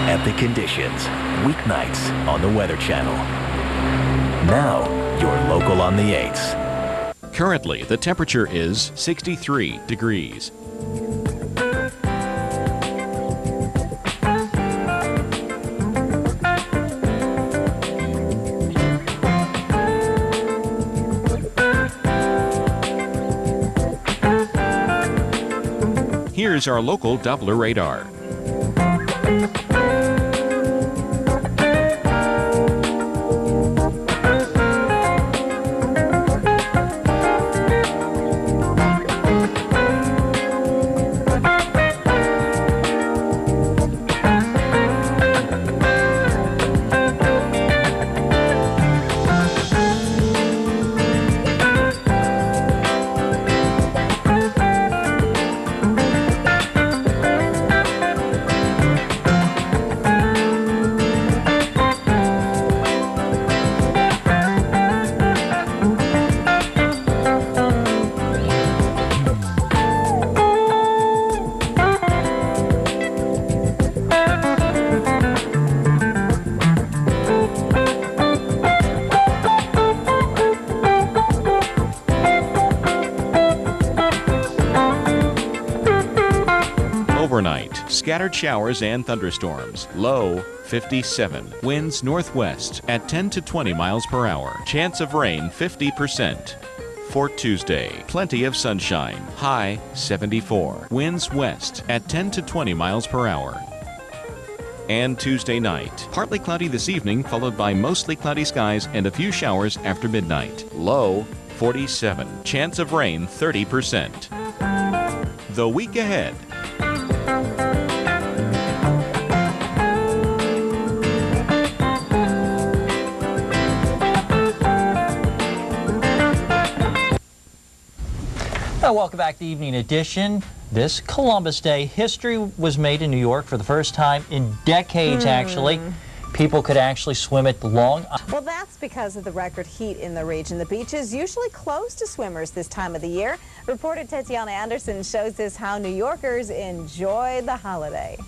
epic conditions, weeknights on the Weather Channel. Now, your local on the 8s. Currently, the temperature is 63 degrees. Here's our local Doppler radar. Overnight, scattered showers and thunderstorms. Low 57. Winds northwest at 10 to 20 miles per hour. Chance of rain 50%. For Tuesday, plenty of sunshine. High 74. Winds west at 10 to 20 miles per hour. And Tuesday night, partly cloudy this evening, followed by mostly cloudy skies and a few showers after midnight. Low 47. Chance of rain 30%. The week ahead. Welcome back to Evening Edition. This Columbus Day, history was made in New York for the first time in decades, actually. People could actually swim at Long Island. Well, that's because of the record heat in the region. The beaches usually close to swimmers this time of the year. Reporter Tatiana Anderson shows us how New Yorkers enjoy the holiday.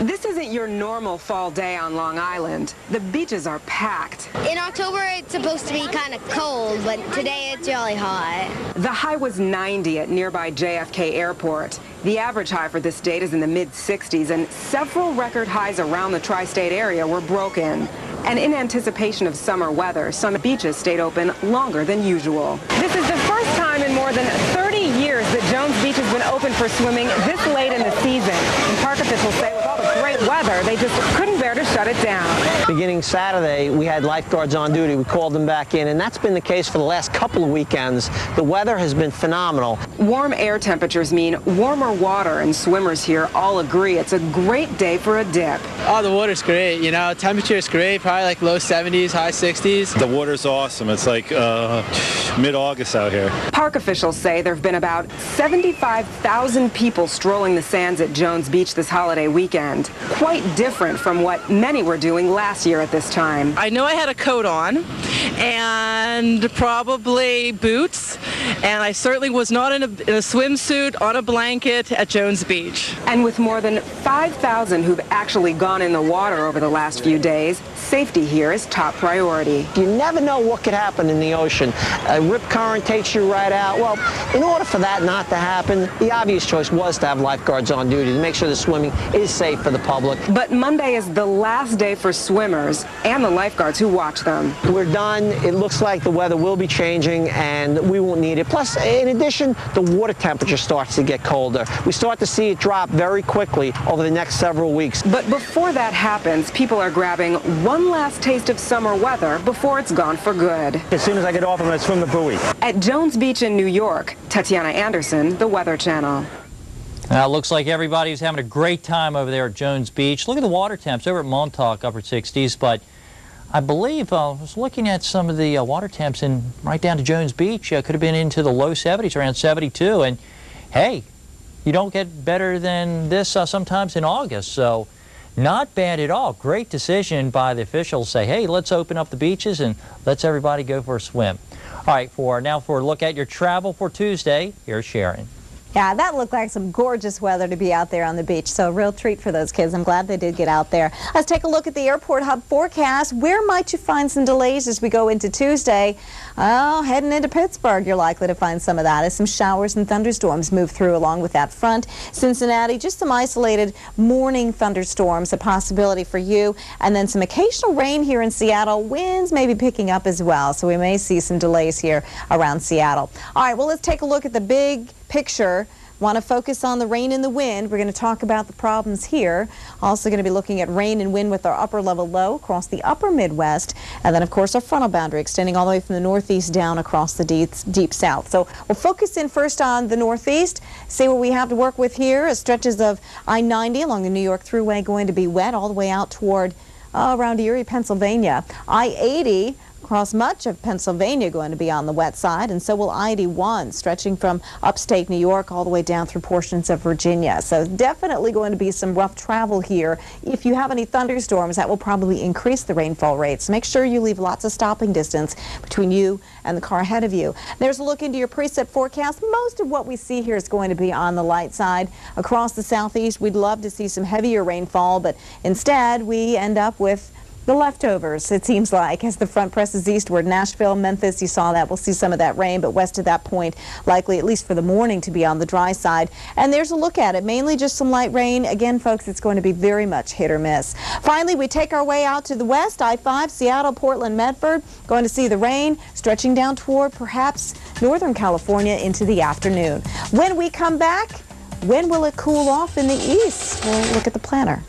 This isn't your normal fall day on Long Island. The beaches are packed. In October, it's supposed to be kind of cold, but today it's really hot. The high was 90 at nearby JFK Airport. The average high for this date is in the mid-60s, and several record highs around the tri-state area were broken. And in anticipation of summer weather, some beaches stayed open longer than usual. This is the first time in more than 30 years that Jones Beach has been open for swimming this late in the season. And park officials say with all the great weather, they just couldn't bear to shut it down. Beginning Saturday, we had lifeguards on duty. We called them back in, and that's been the case for the last couple of weekends. The weather has been phenomenal. Warm air temperatures mean warmer water, and swimmers here all agree it's a great day for a dip. Oh, the water's great. You know, temperature is great, probably like low 70s, high 60s. The water's awesome. It's like mid-August out here. Park officials say there have been about 75,000 people strolling the sands at Jones Beach this holiday weekend. Quite different from what many were doing last year at this time. I know I had a coat on and probably boots, and I certainly was not in a swimsuit on a blanket at Jones Beach. And with more than 5,000 who've actually gone in the water over the last few days, safety here is top priority. You never know what could happen in the ocean. A rip current takes you right out. Well, in order for that not to happen, the obvious choice was to have lifeguards on duty to make sure the swimming is safe for the public. But Monday is the last day for swimmers and the lifeguards who watch them. We're done. It looks like the weather will be changing and we won't need it. Plus, in addition, the water temperature starts to get colder. We start to see it drop very quickly over the next several weeks. But before that happens, people are grabbing one last taste of summer weather before it's gone for good. As soon as I get off, I'm going to swim the buoy. At Jones Beach in New York, Tatiana Anderson, The Weather Channel. Now, it looks like everybody's having a great time over there at Jones Beach. Look at the water temps over at Montauk, upper 60s, but I believe I was looking at some of the water temps in right down to Jones Beach. Could have been into the low 70s, around 72, and hey, you don't get better than this sometimes in August, so not bad at all. Great decision by the officials. Say, hey, let's open up the beaches and let's everybody go for a swim. All right, now for a look at your travel for Tuesday, here's Sharon. Yeah, that looked like some gorgeous weather to be out there on the beach, so a real treat for those kids. I'm glad they did get out there. Let's take a look at the airport hub forecast. Where might you find some delays as we go into Tuesday? Well, heading into Pittsburgh, you're likely to find some of that as some showers and thunderstorms move through along with that front. Cincinnati, just some isolated morning thunderstorms, a possibility for you, and then some occasional rain here in Seattle. Winds may be picking up as well, so we may see some delays here around Seattle. All right, well, let's take a look at the big picture. Want to focus on the rain and the wind. We're going to talk about the problems here. Also going to be looking at rain and wind with our upper level low across the upper Midwest. And then, of course, our frontal boundary extending all the way from the northeast down across the deep south. So we'll focus in first on the northeast, see what we have to work with here as stretches of I-90 along the New York Thruway going to be wet all the way out toward around Erie, Pennsylvania. I-80 across much of Pennsylvania going to be on the wet side, and so will I-81 stretching from upstate New York all the way down through portions of Virginia. So definitely going to be some rough travel here. If you have any thunderstorms, that will probably increase the rainfall rates. Make sure you leave lots of stopping distance between you and the car ahead of you. There's a look into your preset forecast. Most of what we see here is going to be on the light side. Across the southeast, we'd love to see some heavier rainfall, but instead we end up with the leftovers, it seems like, as the front presses eastward. Nashville, Memphis, you saw that. We'll see some of that rain, but west of that point, likely, at least for the morning, to be on the dry side. And there's a look at it. Mainly just some light rain. Again, folks, it's going to be very much hit or miss. Finally, we take our way out to the west, I-5, Seattle, Portland, Medford. Going to see the rain stretching down toward perhaps Northern California into the afternoon. When we come back, when will it cool off in the east? We'll look at the planner.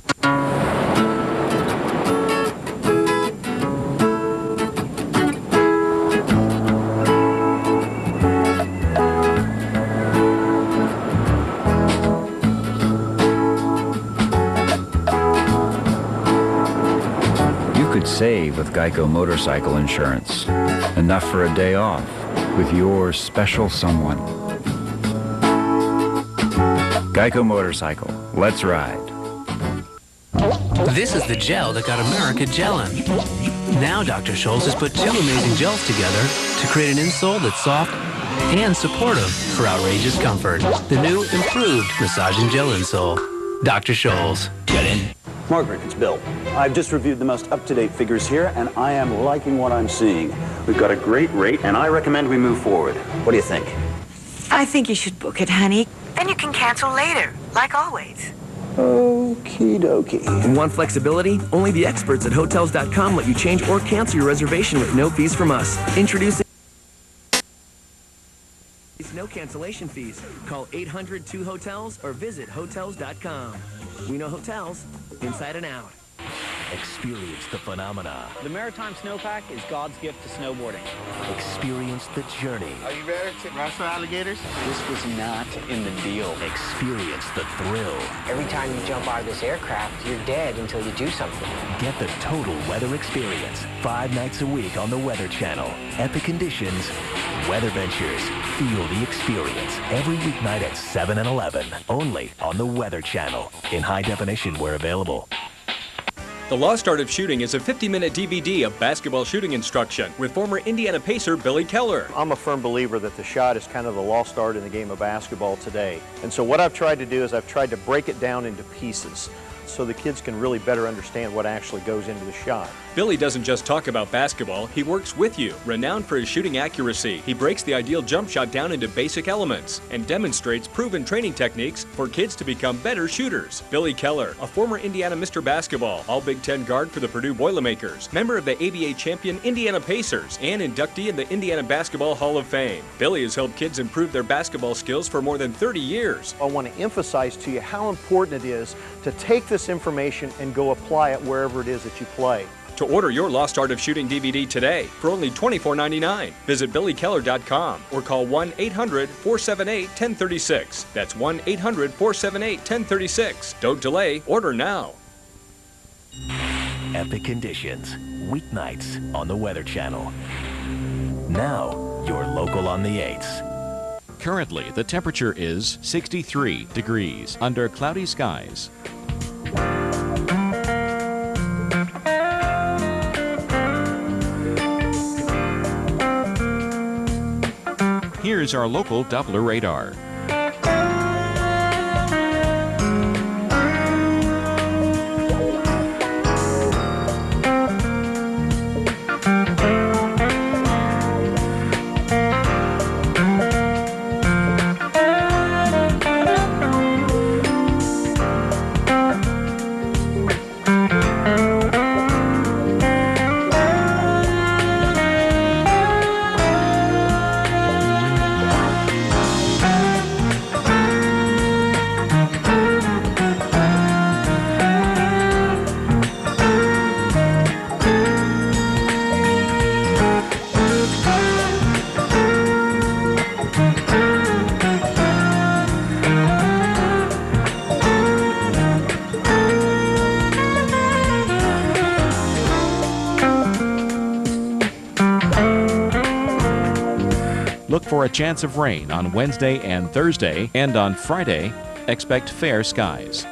Save with Geico Motorcycle Insurance. Enough for a day off with your special someone. Geico Motorcycle. Let's ride. This is the gel that got America gelling. Now Dr. Scholl's has put two amazing gels together to create an insole that's soft and supportive for outrageous comfort. The new improved massaging gel insole. Dr. Scholl's. Get in. Margaret, it's Bill. I've just reviewed the most up-to-date figures here, and I am liking what I'm seeing. We've got a great rate, and I recommend we move forward. What do you think? I think you should book it, honey. Then you can cancel later, like always. Okie dokie. Want flexibility? Only the experts at Hotels.com let you change or cancel your reservation with no fees from us. Introducing no cancellation fees. Call 800-2-HOTELS or visit Hotels.com. We know hotels inside and out. Experience the phenomena. The Maritime Snowpack is God's gift to snowboarding. Experience the journey. Are you ready to wrestle alligators? This was not in the deal. Experience the thrill. Every time you jump out of this aircraft, you're dead until you do something. Get the total weather experience 5 nights a week on the Weather Channel. Epic conditions, weather ventures. Feel the experience every weeknight at 7 and 11. Only on the Weather Channel. In high definition where available. The Lost Art of Shooting is a 50-minute DVD of basketball shooting instruction with former Indiana Pacer Billy Keller. I'm a firm believer that the shot is kind of the lost art in the game of basketball today. And so what I've tried to do is I've tried to break it down into pieces so the kids can really better understand what actually goes into the shot. Billy doesn't just talk about basketball, he works with you. Renowned for his shooting accuracy, he breaks the ideal jump shot down into basic elements and demonstrates proven training techniques for kids to become better shooters. Billy Keller, a former Indiana Mr. Basketball, All Big Ten guard for the Purdue Boilermakers, member of the ABA champion Indiana Pacers, and inductee in the Indiana Basketball Hall of Fame. Billy has helped kids improve their basketball skills for more than 30 years. I want to emphasize to you how important it is to take this information and go apply it wherever it is that you play. To order your Lost Art of Shooting DVD today for only $24.99, visit BillyKeller.com or call 1-800-478-1036. That's 1-800-478-1036. Don't delay, order now. Epic conditions, weeknights on the Weather Channel. Now, your local on the 8s. Currently, the temperature is 63 degrees under cloudy skies. Here's our local Doppler radar. Look for a chance of rain on Wednesday and Thursday, and on Friday, expect fair skies.